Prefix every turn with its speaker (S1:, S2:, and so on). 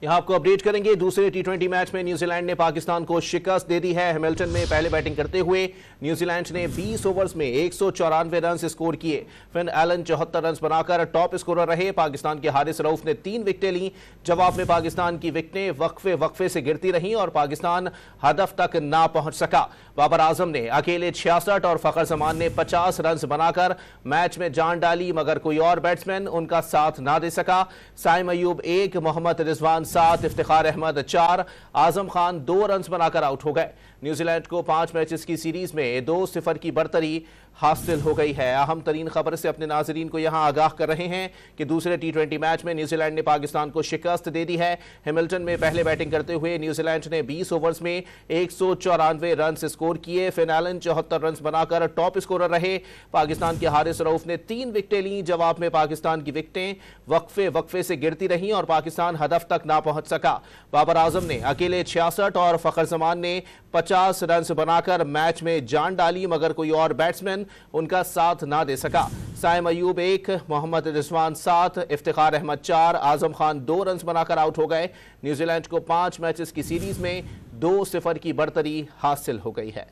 S1: यहां आपको अपडेट करेंगे। दूसरे टी20 मैच में न्यूजीलैंड ने पाकिस्तान को शिकस्त दे दी है। हैमिल्टन में पहले बैटिंग करते हुए न्यूजीलैंड ने 20 ओवर्स में 194 रन स्कोर किए। फिन एलन 74 रन बनाकर टॉप स्कोरर रहे। पाकिस्तान के हारिस रऊफ ने 3 विकेटें ली। जवाब में पाकिस्तान की विकेटें वक्फे से गिरती रहीं और पाकिस्तान हदफ तक ना पहुंच सका। बाबर आजम ने अकेले 66 और फखर जमान ने 50 रन बनाकर मैच में जान डाली, मगर कोई और बैट्समैन उनका साथ ना दे सका। साइम अयूब 1, मोहम्मद रिजवान 7, इफ्तिखार अहमद 4, आजम खान 2 रन बनाकर आउट हो गए। न्यूजीलैंड को 5 मैचेस की सीरीज में 2-0 की बरतरी हासिल हो गई है। अहम तरीन खबर से अपने नाजरीन को यहां आगाह कर रहे हैं कि दूसरे टी20 मैच में न्यूजीलैंड ने पाकिस्तान को शिकस्त दे दी है। हैमिल्टन में पहले बैटिंग करते हुए न्यूजीलैंड ने 20 ओवर्स में 194 रन स्कोर किए। फिन एलन 74 रन बनाकर टॉप स्कोरर रहे। पाकिस्तान के हारिस रऊफ ने 3 विकेटें ली। जवाब में पाकिस्तान की विकेटें वक्फे से गिरती रहीं और पाकिस्तान हदफ तक ना पहुंच सका। बाबर आजम ने अकेले 66 और फखर जमान ने 50 रन बनाकर मैच में जान डाली, मगर कोई और बैट्समैन उनका साथ ना दे सका। साइम अयूब 1, मोहम्मद रिजवान 7, इफ्तिखार अहमद 4, आजम खान 2 रन बनाकर आउट हो गए। न्यूजीलैंड को 5 मैचेस की सीरीज में 2-0 की बरतरी हासिल हो गई है।